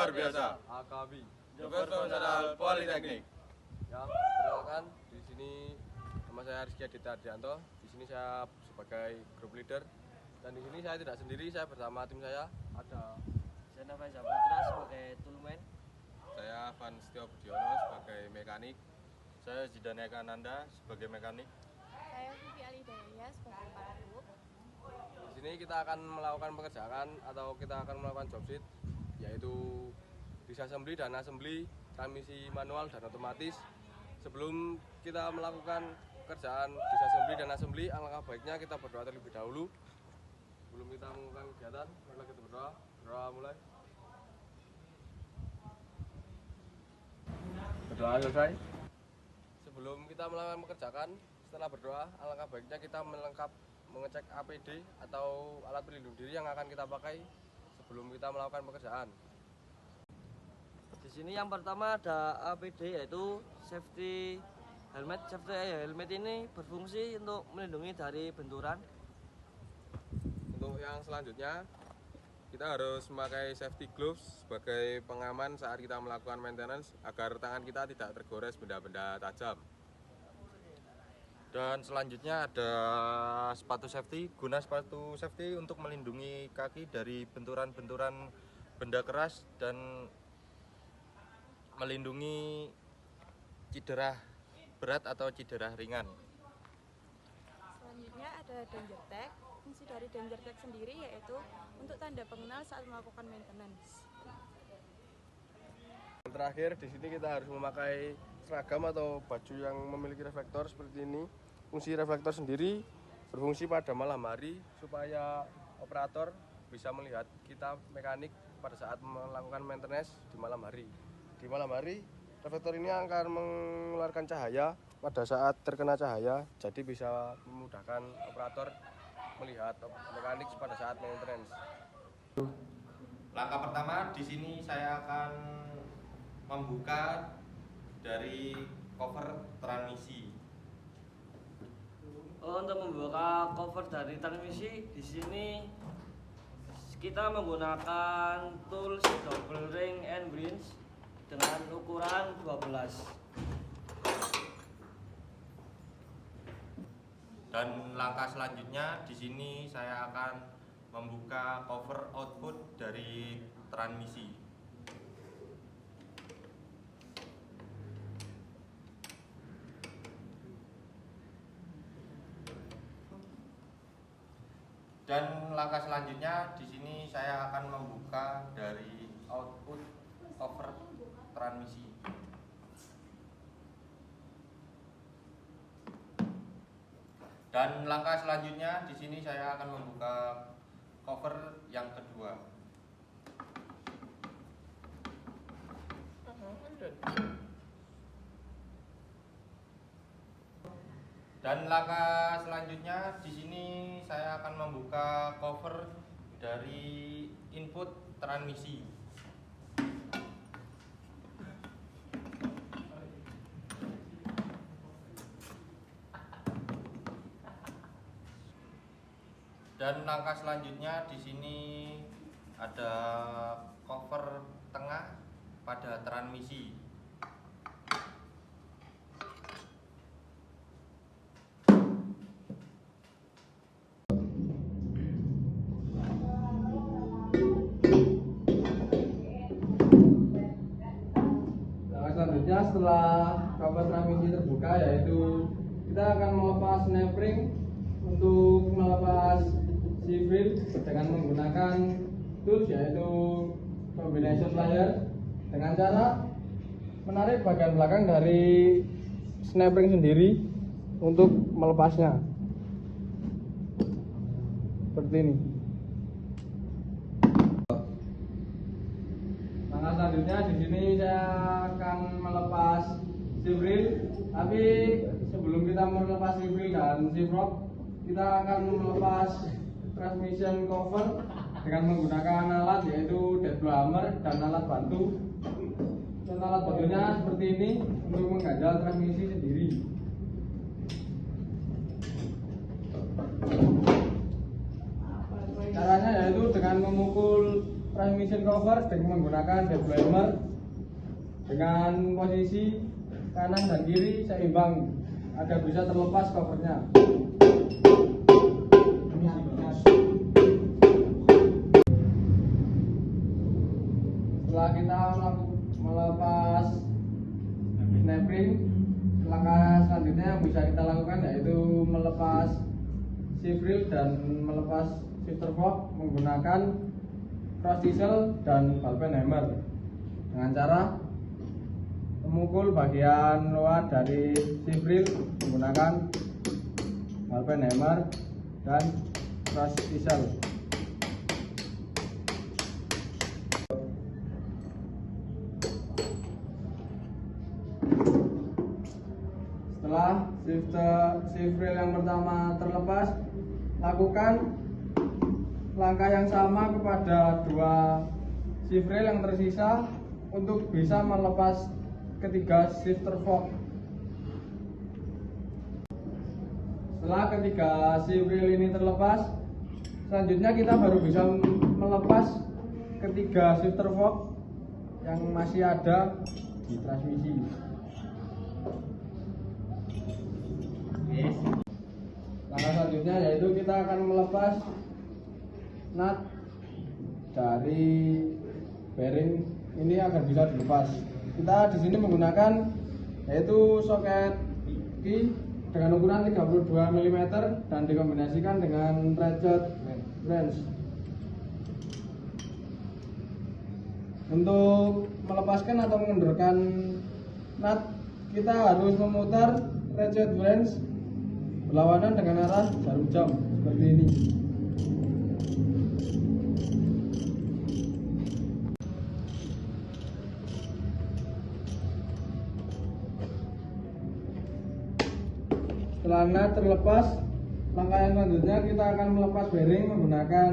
luar biasa. AKB Jogor Profesional Politeknik. Ya, perkenalkan di sini nama saya Rizky Aditya Ardianto. Di sini saya sebagai group leader dan di sini saya tidak sendiri, saya bersama tim saya ada Saya Faizal Putra sebagai toolman. Saya Van Setio Budiono sebagai mekanik. Saya Zidan Eka Ananda sebagai mekanik. Saya Vivi Alidaya sebagai paragroup. Di sini kita akan melakukan pekerjaan atau kita akan melakukan job sheet, yaitu disassembly dan assembly transmisi manual dan otomatis. Sebelum kita melakukan pekerjaan disassembly dan assembly, alangkah baiknya kita berdoa terlebih dahulu. Sebelum kita melakukan kegiatan, mari kita berdoa. Berdoa mulai. Berdoa selesai. Sebelum kita melakukan pekerjaan, setelah berdoa, alangkah baiknya kita mengecek APD atau alat pelindung diri yang akan kita pakai sebelum kita melakukan pekerjaan. Di sini yang pertama ada APD yaitu safety helmet. Safety helmet ini berfungsi untuk melindungi dari benturan. Untuk yang selanjutnya, kita harus memakai safety gloves sebagai pengaman saat kita melakukan maintenance agar tangan kita tidak tergores benda-benda tajam. Dan selanjutnya ada sepatu safety. Guna sepatu safety untuk melindungi kaki dari benturan-benturan benda keras dan melindungi cedera berat atau cedera ringan. Selanjutnya ada danger tag. Fungsi dari danger tag sendiri yaitu untuk tanda pengenal saat melakukan maintenance. Yang terakhir, di sini kita harus memakai seragam atau baju yang memiliki reflektor seperti ini. Fungsi reflektor sendiri berfungsi pada malam hari supaya operator bisa melihat kita mekanik pada saat melakukan maintenance di malam hari. Di malam hari, reflektor ini akan mengeluarkan cahaya pada saat terkena cahaya, jadi bisa memudahkan operator melihat mekanik pada saat maintenance. Langkah pertama, di sini saya akan membuka dari cover transmisi. Untuk membuka cover dari transmisi, di sini kita menggunakan tools double ring and branch dengan ukuran 12. Dan langkah selanjutnya, di sini saya akan membuka cover output dari transmisi. Dan langkah selanjutnya, di sini saya akan membuka dari output cover transmisi. Dan langkah selanjutnya, di sini saya akan membuka cover yang kedua. Dan langkah selanjutnya, di sini saya akan membuka cover dari input transmisi. Dan langkah selanjutnya, di sini ada cover tengah pada transmisi. Selanjutnya, setelah cover transmisi terbuka, yaitu kita akan melepas snap ring untuk melepas civil dengan menggunakan tools yaitu combination plier dengan cara menarik bagian belakang dari snap ring sendiri untuk melepasnya seperti ini. Langkah selanjutnya, di sini saya akan melepas civil, tapi sebelum kita melepas civil dan shift-rock, kita akan melepas transmission cover dengan menggunakan alat yaitu dead blow hammer dan alat bantu. Dan alat bantunya seperti ini untuk mengganjal transmisi sendiri. Caranya yaitu dengan memukul transmission cover dengan menggunakan deploymer dengan posisi kanan dan kiri seimbang agar bisa terlepas covernya. Setelah kita melepas snap-ring, langkah selanjutnya yang bisa kita lakukan yaitu melepas shift reel dan melepas shifter fork menggunakan cross diesel dan ballpen hammer dengan cara memukul bagian luar dari shift reel menggunakan ballpen hammer dan cross diesel. Setelah shift reel yang pertama terlepas, lakukan langkah yang sama kepada dua shift reel yang tersisa untuk bisa melepas ketiga shifter fork. Setelah ketiga shift reel ini terlepas, selanjutnya kita baru bisa melepas ketiga shifter fork yang masih ada di transmisi. Langkah selanjutnya yaitu kita akan melepas nut dari bearing ini agar bisa dilepas. Kita di sini menggunakan yaitu soket key dengan ukuran 32 mm dan dikombinasikan dengan ratchet wrench. Untuk melepaskan atau mengendorkan nut, kita harus memutar ratchet wrench berlawanan dengan arah jarum jam seperti ini. Setelah nut terlepas, langkah yang selanjutnya kita akan melepas bearing menggunakan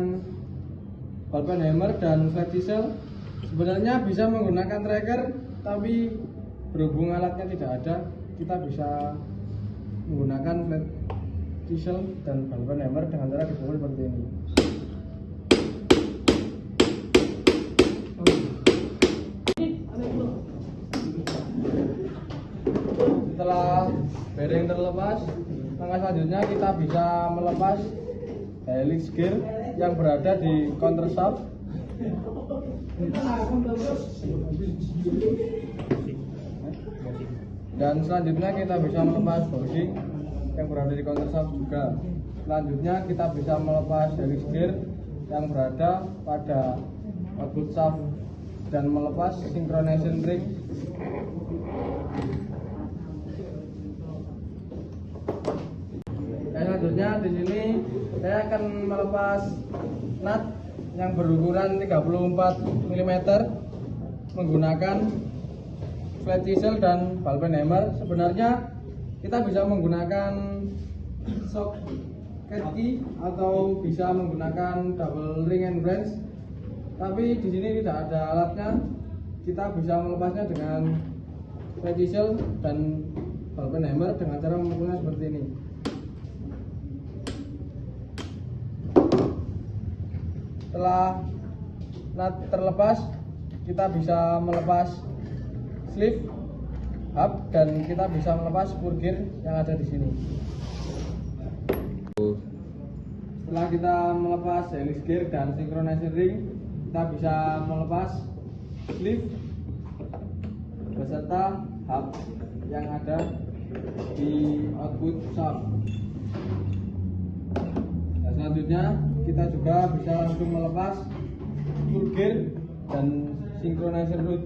ballpen hammer dan flat diesel. Sebenarnya bisa menggunakan tracker, tapi berhubung alatnya tidak ada, kita bisa menggunakan flat diesel dan ballpen hammer dengan cara dipukul seperti ini. Setelah bearing terlepas, langkah selanjutnya kita bisa melepas helix gear yang berada di counter shaft. Dan selanjutnya kita bisa melepas housing yang berada di counter shaft juga. Selanjutnya kita bisa melepas helix gear yang berada pada output shaft dan melepas synchronization ring. Selanjutnya di sini saya akan melepas nut yang berukuran 34 mm menggunakan flat diesel dan ballpen hammer. Sebenarnya kita bisa menggunakan socket key atau bisa menggunakan double ring and branch, tapi di sini tidak ada alatnya. Kita bisa melepasnya dengan flat diesel dan ballpen hammer dengan cara memukulnya seperti ini. Setelah nut terlepas, kita bisa melepas sleeve hub dan kita bisa melepas spur gear yang ada di sini. Setelah kita melepas helix gear dan synchronization ring, kita bisa melepas sleeve beserta hub yang ada di output shaft. Dan selanjutnya kita juga bisa langsung melepas spur gear dan synchronization rod.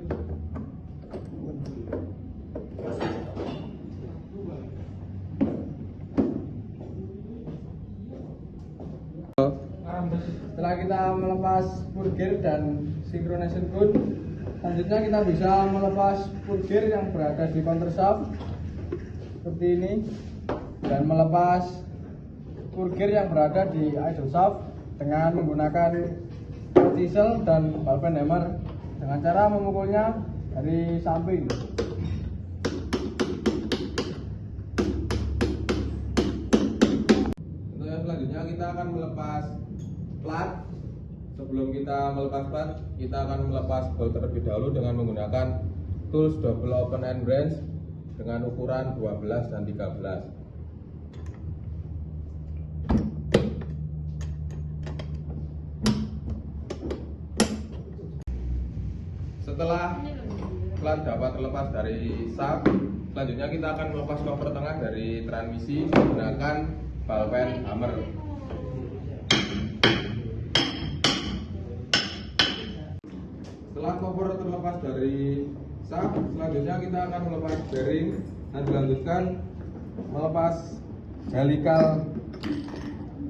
Setelah kita melepas spur gear dan synchronization rod, selanjutnya kita bisa melepas spur gear yang berada di counter shaft seperti ini dan melepas spur gear yang berada di idle shaft dengan menggunakan diesel dan ballpen hammer dengan cara memukulnya dari samping. Untuk yang selanjutnya kita akan melepas plat Sebelum kita melepas plat, kita akan melepas bolt terlebih dahulu dengan menggunakan tools double open and branch dengan ukuran 12 dan 13. Setelah plat dapat terlepas dari sap, selanjutnya kita akan melepas cover tengah dari transmisi menggunakan ball pen hammer. Setelah cover terlepas dari sap, selanjutnya kita akan melepas bearing dan dilanjutkan melepas helical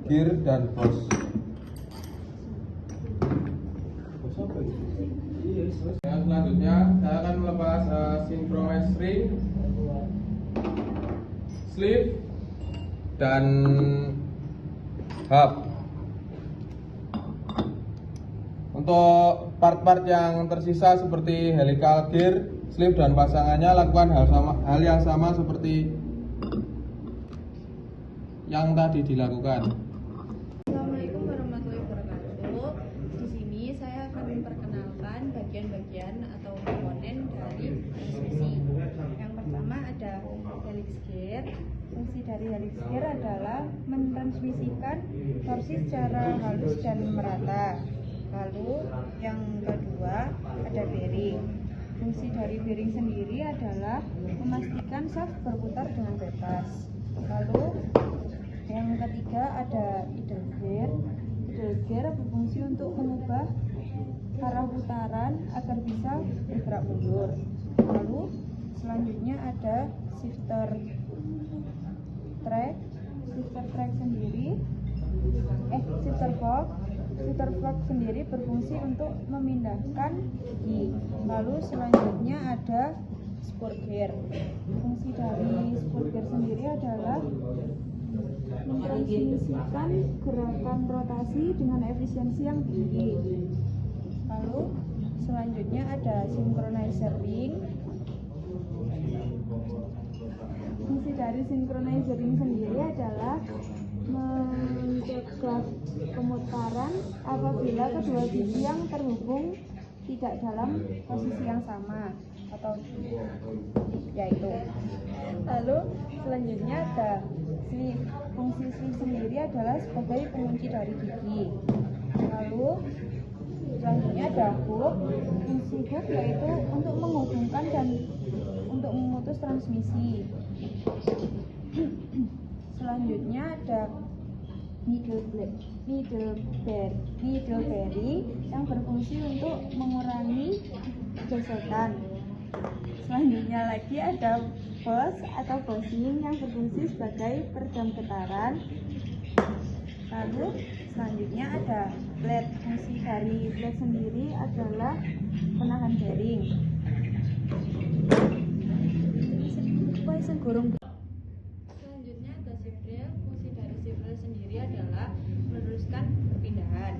gear dan hose. Yang selanjutnya saya akan melepas synchronous ring, sleeve, dan hub. Untuk part-part yang tersisa seperti helical gear, sleeve, dan pasangannya lakukan hal yang sama seperti yang tadi dilakukan. Assalamualaikum warahmatullahi wabarakatuh. Di sini saya akan memperkenalkan bagian-bagian atau komponen dari transmisi. Yang pertama ada helix gear. Fungsi dari helix gear adalah mentransmisikan torsi secara halus dan merata. Lalu yang kedua ada bearing. Fungsi dari bearing sendiri adalah memastikan shaft berputar dengan bebas. Lalu yang ketiga ada idle gear. Idle gear berfungsi untuk mengubah arah putaran agar bisa bergerak mundur. Lalu selanjutnya ada shifter track. Shifter track sendiri shifter fork sendiri berfungsi untuk memindahkan gigi. Lalu selanjutnya ada spur gear. Fungsi dari spur gear sendiri adalah mentransmisikan gerakan rotasi dengan efisiensi yang tinggi. Lalu selanjutnya ada synchronizer ring. Fungsi dari synchronizer ring sendiri adalah mencegah pemutaran apabila kedua gigi yang terhubung tidak dalam posisi yang sama atau yaitu. Lalu selanjutnya ada sleeve. Fungsi sleeve sendiri adalah sebagai pengunci dari gigi. Lalu selanjutnya ada hook. Fungsi hook yaitu untuk menghubungkan dan untuk memutus transmisi. Selanjutnya ada middle bearing yang berfungsi untuk mengurangi gesekan. Selanjutnya lagi ada boss atau bossing yang berfungsi sebagai peredam getaran. Lalu selanjutnya ada blade. Fungsi dari blade sendiri adalah penahan bearing. Selanjutnya ada shift rail. Fungsi dari shift rail sendiri adalah meneruskan perpindahan.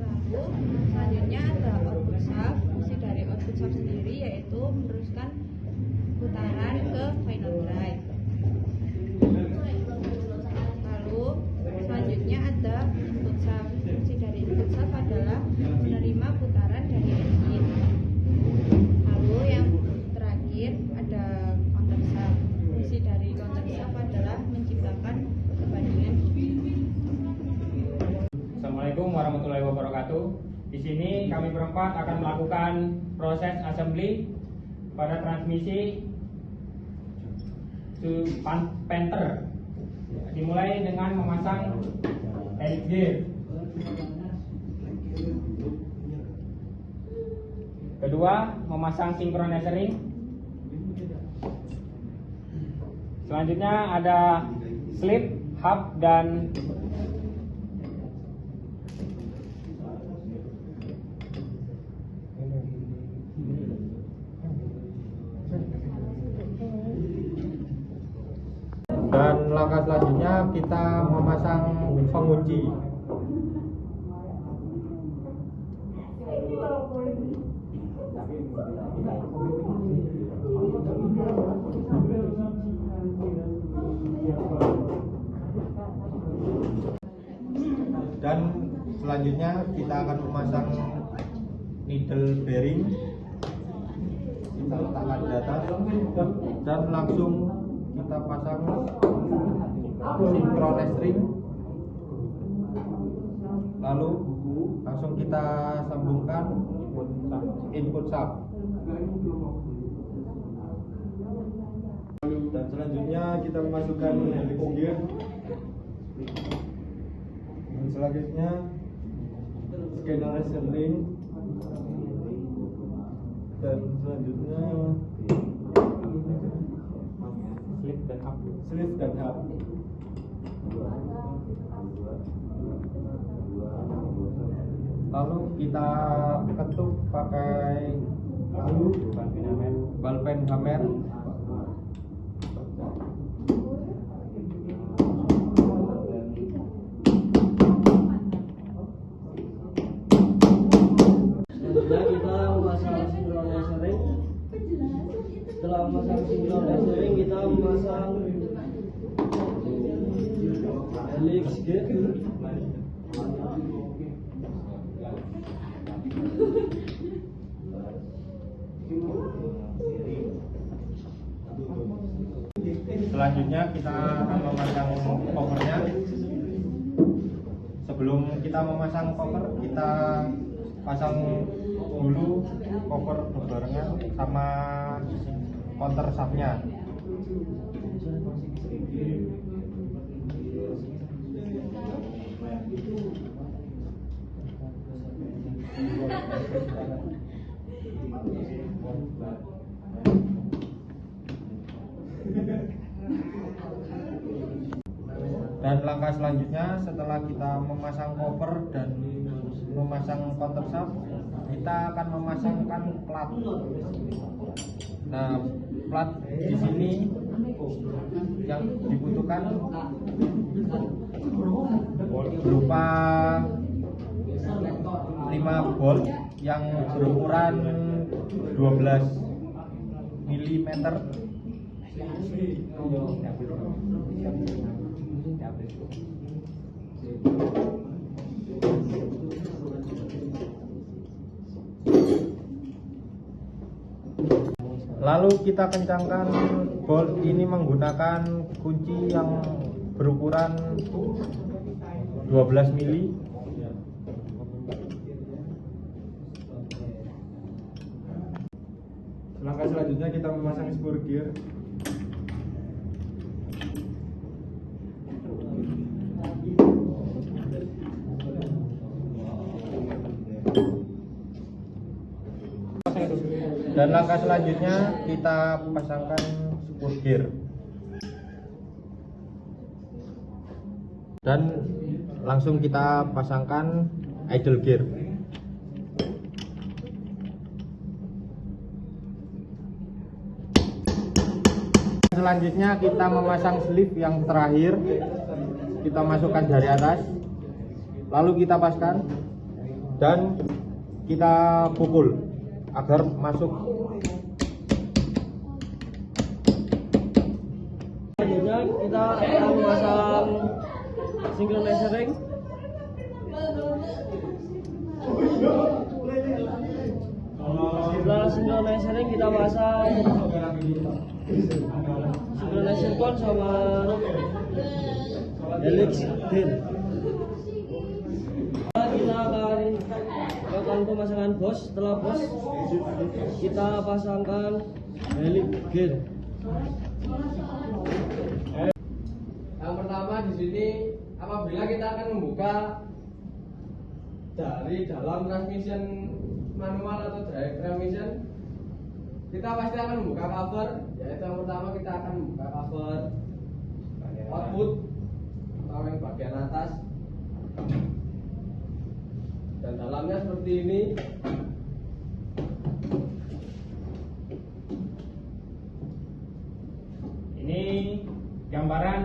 Lalu selanjutnya ada output shaft. Fungsi dari output shaft sendiri yaitu meneruskan putaran ke final drive. Lalu selanjutnya ada input shaft. Fungsi dari input shaft adalah menerima putaran dari engine. Lalu yang terakhir ada counter shaft. Fungsi dari counter shaft adalah menciptakan perbandingan. Assalamualaikum warahmatullahi wabarakatuh. Di sini kami berempat akan melakukan proses assembly pada transmisi Panther. Dimulai dengan memasang helix gear. Kedua, memasang synchronizer ring. Selanjutnya ada slip, hub, dan langkah selanjutnya kita memasang pengunci. Dan selanjutnya kita akan memasang needle bearing. Kita letakkan di atas dan langsung kita pasang synchronous ring, lalu langsung kita sambungkan input shaft. Dan selanjutnya kita memasukkan helix gear. Dan selanjutnya scanner link. Dan selanjutnya slip dan hub. Lalu kita ketuk pakai ballpen hammer. Selanjutnya kita memasang synchronizer ring. Setelah memasang synchronizer ring, kita memasang helix gear. Selanjutnya kita akan memasang covernya. Sebelum kita memasang cover, kita pasang dulu cover berbarengan sama counter shaftnya. Dan langkah selanjutnya setelah kita memasang cover dan memasang counter shaft, kita akan memasangkan plat. Nah, plat di sini yang dibutuhkan berupa 5 bolt yang berukuran 12 mm. Lalu kita kencangkan bolt ini menggunakan kunci yang berukuran 12 mili. Langkah selanjutnya kita memasang spur gear. Dan langkah selanjutnya kita pasangkan spur gear. Dan langsung kita pasangkan idle gear. Selanjutnya kita memasang sleeve yang terakhir. Kita masukkan dari atas, lalu kita paskan dan kita pukul agar masuk. Selanjutnya kita akan memasang synchronizer ring. Setelah synchronizer ring kita pasang synchronizer pon sama helix gear. Kita akan lakukan pemasangan bos. Setelah bos kita pasangkan helix gear. Yang pertama di sini apabila kita akan membuka dari dalam transmission manual atau direct transmission, kita pasti akan membuka cover. Yaitu yang pertama kita akan membuka cover output atau yang bagian atas, dan dalamnya seperti ini. Ini gambaran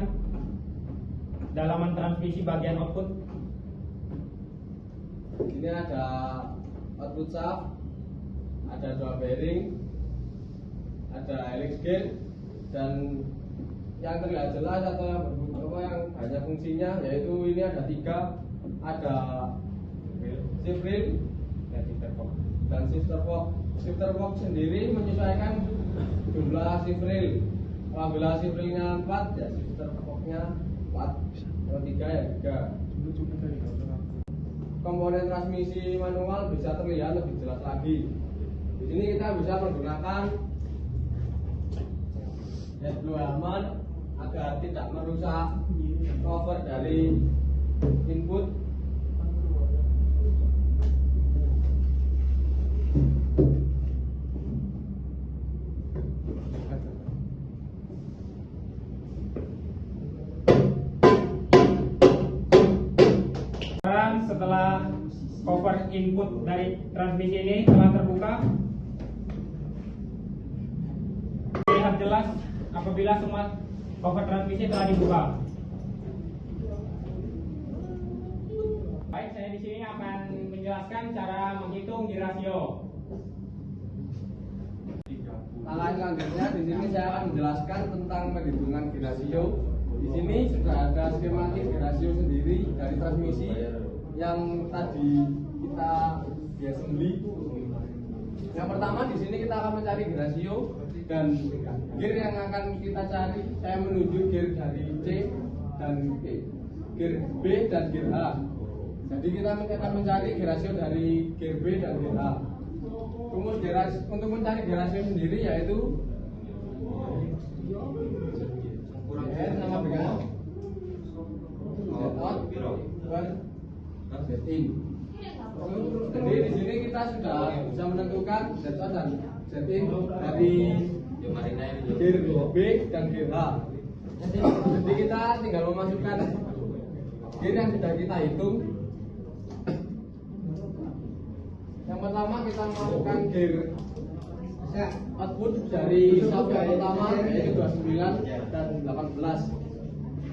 dalaman transmisi bagian output. Ini ada output shaft, ada 2 bearing, ada helix gear, dan yang terlihat jelas atau yang banyak fungsinya yaitu ini ada 3, ada shift rail dan shifter fork. Shifter fork sendiri menyesuaikan jumlah shift rail. Apabila shift railnya 4 ya shifter forknya 4. Kalau 3 ya 3. Komponen transmisi manual bisa terlihat lebih jelas lagi. Di sini kita bisa menggunakan head blow hammer agar tidak merusak cover dari input. Setelah cover input dari transmisi ini telah terbuka, terlihat jelas apabila semua cover transmisi telah dibuka. Baik, saya di sini akan menjelaskan cara menghitung gear ratio. Langkah selanjutnya di sini saya akan menjelaskan tentang penghitungan gear ratio. Di sini sudah ada skematik gear ratio sendiri dari transmisi yang tadi kita assembly. Yang pertama di sini kita akan mencari gear ratio dan gear yang akan kita cari. Saya menuju gear dari C dan E, gear B dan gear H. Jadi kita akan mencari gear ratio dari gear B dan gear H. Kemudian untuk mencari gear ratio sendiri yaitu Z sama dengan Z out per Z in. Jadi di sini kita sudah bisa menentukan Z out dan Z in dari gear B dan gear H. Jadi kita tinggal memasukkan gear yang sudah kita hitung. Yang pertama kita memasukkan gear output dari sub yang pertama yaitu 29 dan 18.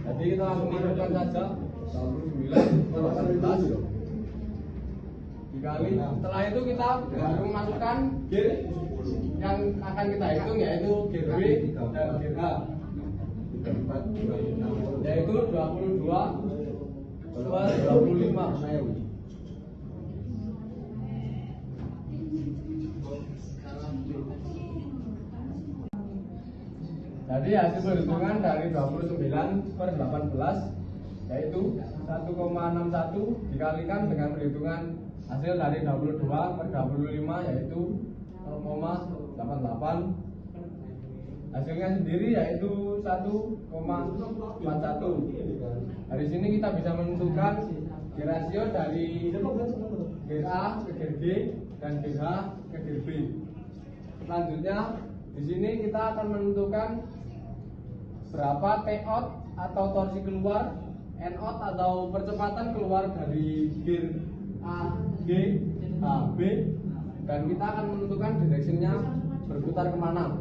Jadi kita langsung masukkan saja 29 dan 18 dikali. Setelah itu kita baru memasukkan gear yang akan kita hitung yaitu gear B dan gear H, yaitu 22 per 25. Jadi hasil perhitungan dari 29 per 18 yaitu 1,61 dikalikan dengan perhitungan hasil dari 22 per 25 yaitu 0,88. Hasilnya sendiri yaitu 1,41. Dari sini kita bisa menentukan gear ratio dari gear A ke gear G dan gear H ke gear B. Selanjutnya di sini kita akan menentukan berapa T-out atau torsi keluar, N-out atau percepatan keluar dari gear A, G, H, B, dan kita akan menentukan direksinya berputar kemana.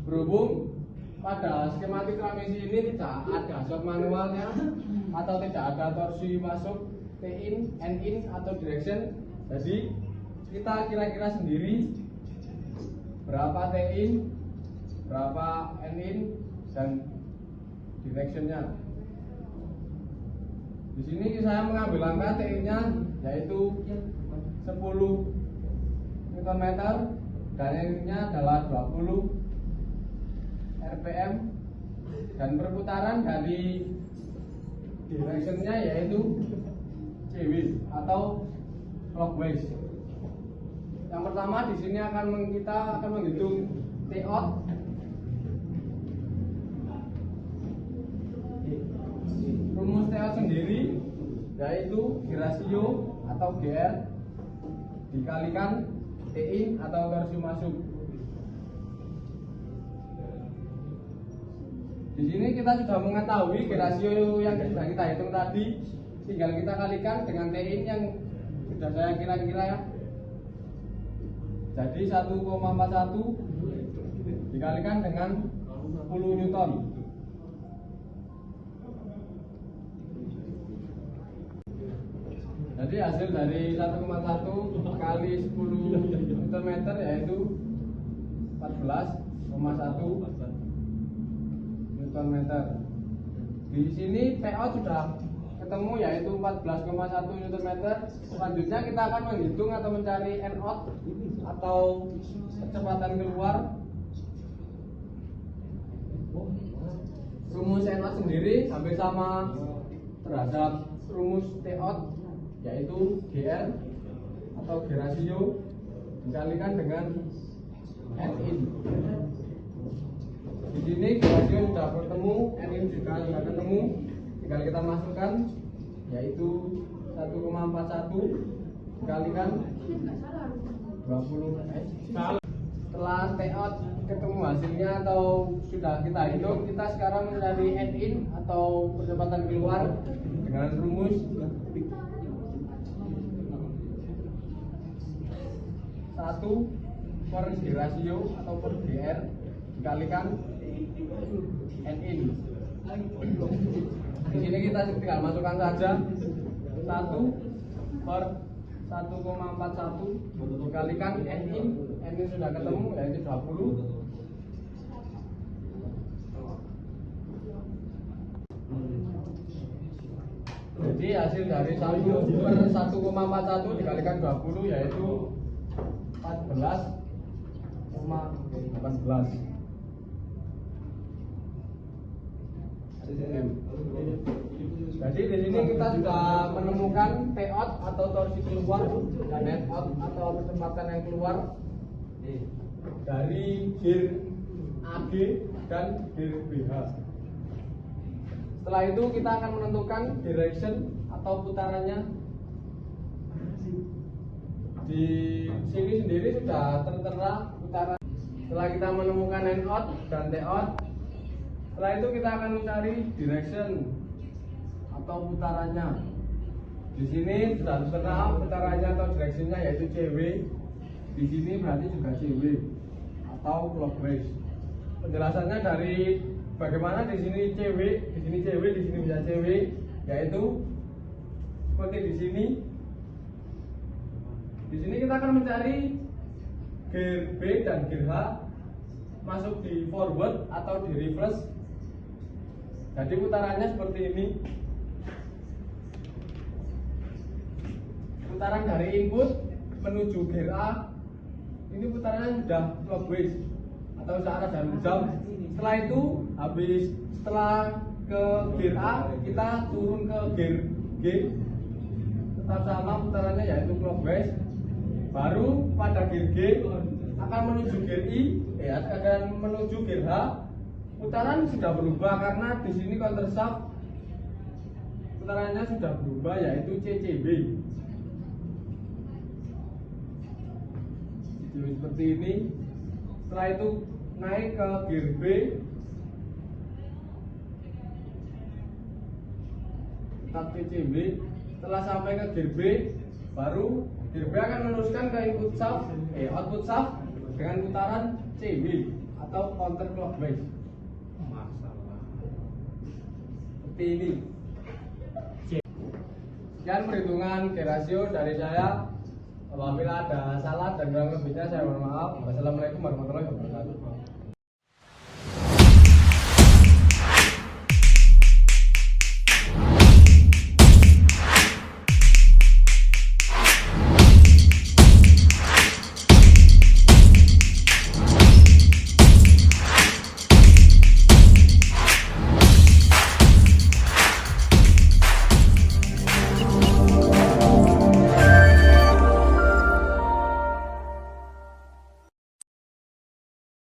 Berhubung pada skematik transmisi ini tidak ada shock manualnya atau tidak ada torsi masuk T-in, N-in atau direction, jadi kita kira-kira sendiri berapa T-in, berapa N-in, dan directionnya. Di sini saya mengambil angka T-nya yaitu 10 Nm dan N-nya adalah 20 RPM dan perputaran dari directionnya yaitu CW atau clockwise. Yang pertama di sini kita akan menghitung T-out. Rumus T-out sendiri yaitu gear ratio atau GR dikalikan T-in atau torsi masuk. Di sini kita sudah mengetahui gear ratio yang sudah kita hitung tadi, tinggal kita kalikan dengan T-in yang sudah saya kira-kira ya. Jadi 1,41 dikalikan dengan 10 Newton. Jadi hasil dari 1,1 kali 10 Nm yaitu 14,1 Nm. Di sini T-out sudah ketemu yaitu 14,1 Nm. Selanjutnya kita akan menghitung atau mencari N-out atau kecepatan keluar. Rumus N-out sendiri hampir sama terhadap rumus T-out, yaitu GR atau G ratio dikalikan dengan N-in. Di sini G ratio sudah bertemu, N-in juga sudah ketemu, tinggal kita masukkan yaitu 1,41 dikalikan 20. Setelah T-out ketemu hasilnya atau sudah kita hitung, kita sekarang mencari N-in atau percepatan keluar dengan rumus satu per G ratio atau per GR dikalikan N-in. Di sini kita tinggal masukkan saja 1 per 1,41 dikalikan N-in. N-in sudah ketemu yaitu 20. Jadi hasil dari 1 per 1,41 dikalikan 20 yaitu 14,18. Jadi di sini kita sudah menemukan T-out atau torsi keluar dan N-out atau kecepatan yang keluar dari gear AG dan gear BH. Setelah itu kita akan menentukan direction atau putarannya. Di sini sendiri sudah tertera putaran. Setelah kita menemukan N-out dan T-out, setelah itu kita akan mencari direction atau putarannya. Di sini sudah tertera putarannya atau directionnya yaitu CW. Di sini berarti juga CW atau clockwise. Penjelasannya dari bagaimana di sini CW, di sini CW, di sini bisa CW, yaitu seperti di sini. Di sini kita akan mencari gear B dan gear H masuk di forward atau di reverse. Jadi putarannya seperti ini. Putaran dari input menuju gear A ini putarannya sudah clockwise atau searah jarum jam. Setelah itu setelah ke gear A kita turun ke gear G, tetap sama putarannya yaitu clockwise. Baru pada gear G akan menuju gear I, akan menuju gear H. Putaran sudah berubah karena di sini counter shaft putarannya sudah berubah yaitu CCB. Jadi seperti ini. Setelah itu naik ke gear B, tetap CCB. Setelah sampai ke gear B, baru gear B akan meneruskan ke output shaft dengan putaran CB atau counter clockwise. Seperti ini. Sekian perhitungan G ratio dari saya. Apabila ada salah dan kurang lebihnya saya mohon maaf. Wassalamualaikum warahmatullahi wabarakatuh.